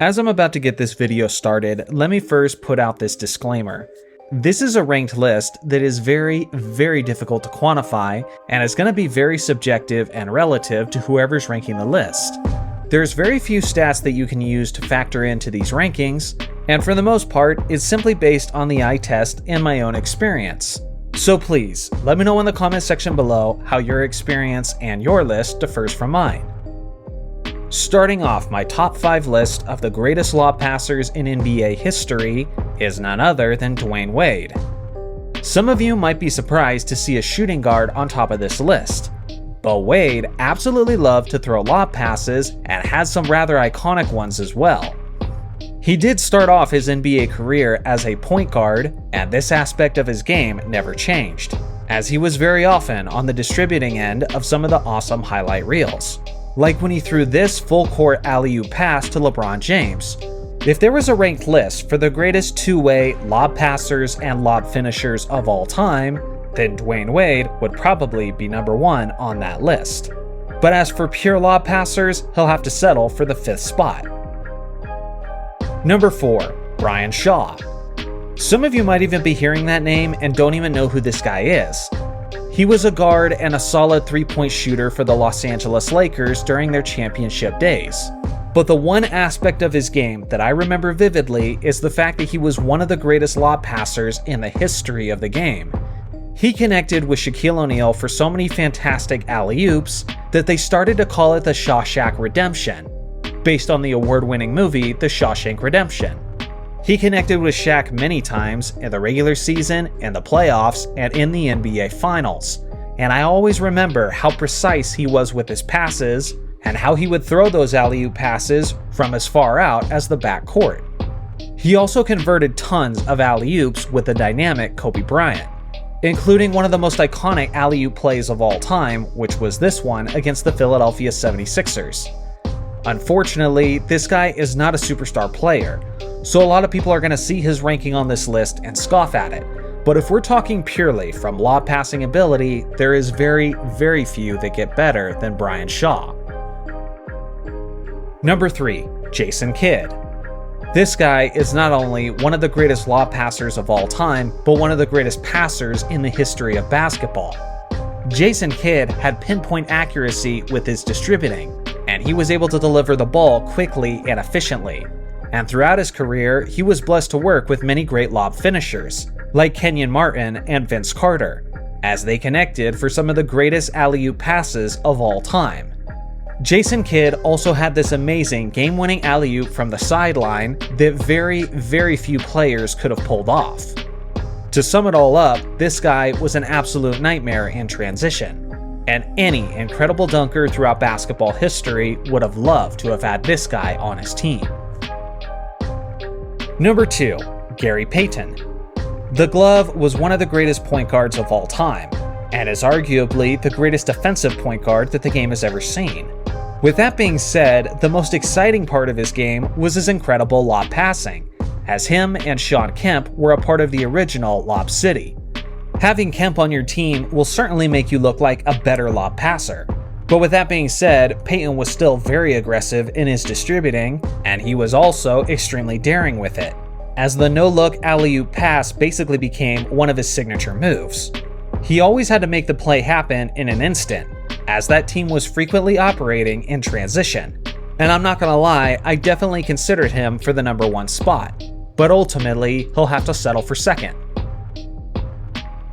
As I'm about to get this video started, let me first put out this disclaimer. This is a ranked list that is very difficult to quantify, and it's going to be very subjective and relative to whoever's ranking the list. There's very few stats that you can use to factor into these rankings, and for the most part, it's simply based on the eye test and my own experience. So please, let me know in the comment section below how your experience and your list differs from mine. Starting off, my top 5 list of the greatest lob passers in NBA history is none other than Dwayne Wade. Some of you might be surprised to see a shooting guard on top of this list, but Wade absolutely loved to throw lob passes and had some rather iconic ones as well. He did start off his NBA career as a point guard, and this aspect of his game never changed, as he was very often on the distributing end of some of the awesome highlight reels. Like when he threw this full-court alley-oop pass to LeBron James. If there was a ranked list for the greatest two-way lob passers and lob finishers of all time, then Dwayne Wade would probably be number 1 on that list. But as for pure lob passers, he'll have to settle for the 5th spot. Number 4, Brian Shaw. Some of you might even be hearing that name and don't even know who this guy is. He was a guard and a solid 3-point shooter for the Los Angeles Lakers during their championship days. But the one aspect of his game that I remember vividly is the fact that he was one of the greatest lob passers in the history of the game. He connected with Shaquille O'Neal for so many fantastic alley-oops that they started to call it the Shawshank Redemption, based on the award-winning movie The Shawshank Redemption. He connected with Shaq many times in the regular season, in the playoffs, and in the NBA Finals. And I always remember how precise he was with his passes, and how he would throw those alley-oop passes from as far out as the backcourt. He also converted tons of alley-oops with the dynamic Kobe Bryant, including one of the most iconic alley-oop plays of all time, which was this one against the Philadelphia 76ers. Unfortunately, this guy is not a superstar player, so a lot of people are going to see his ranking on this list and scoff at it. But if we're talking purely from lob passing ability, there is very few that get better than Brian Shaw. Number 3, Jason Kidd. This guy is not only one of the greatest lob passers of all time, but one of the greatest passers in the history of basketball. Jason Kidd had pinpoint accuracy with his distributing, and he was able to deliver the ball quickly and efficiently. And throughout his career, he was blessed to work with many great lob finishers, like Kenyon Martin and Vince Carter, as they connected for some of the greatest alley-oop passes of all time. Jason Kidd also had this amazing game-winning alley-oop from the sideline that very few players could have pulled off. To sum it all up, this guy was an absolute nightmare in transition, and any incredible dunker throughout basketball history would have loved to have had this guy on his team. Number 2, Gary Payton. The Glove was one of the greatest point guards of all time, and is arguably the greatest defensive point guard that the game has ever seen. With that being said, the most exciting part of his game was his incredible lob passing, as him and Shawn Kemp were a part of the original Lob City. Having Kemp on your team will certainly make you look like a better lob passer. But with that being said, Payton was still very aggressive in his distributing, and he was also extremely daring with it, as the no-look alley-oop pass basically became one of his signature moves. He always had to make the play happen in an instant, as that team was frequently operating in transition. And I'm not gonna lie, I definitely considered him for the number 1 spot, but ultimately he'll have to settle for 2nd.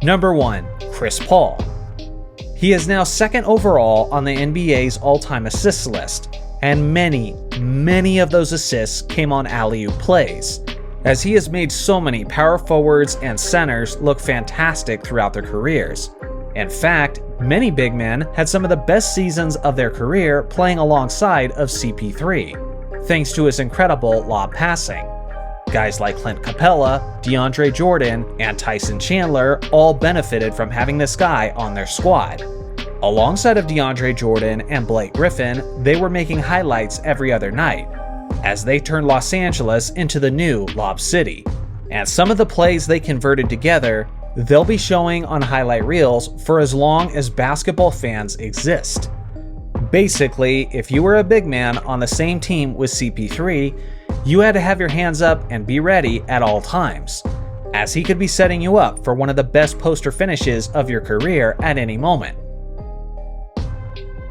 Number 1, Chris Paul. He is now 2nd overall on the NBA's all-time assists list, and many of those assists came on alley-oop plays, as he has made so many power forwards and centers look fantastic throughout their careers. In fact, many big men had some of the best seasons of their career playing alongside of CP3, thanks to his incredible lob passing. Guys like Clint Capella, DeAndre Jordan, and Tyson Chandler all benefited from having this guy on their squad. Alongside of DeAndre Jordan and Blake Griffin, they were making highlights every other night, as they turned Los Angeles into the new Lob City. And some of the plays they converted together, they'll be showing on highlight reels for as long as basketball fans exist. Basically, if you were a big man on the same team with CP3, You had to have your hands up and be ready at all times, as he could be setting you up for one of the best poster finishes of your career at any moment.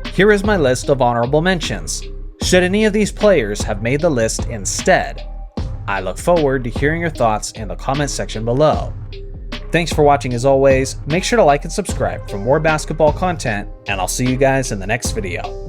Here is my list of honorable mentions, should any of these players have made the list instead. I look forward to hearing your thoughts in the comment section below. Thanks for watching as always, make sure to like and subscribe for more basketball content, and I'll see you guys in the next video.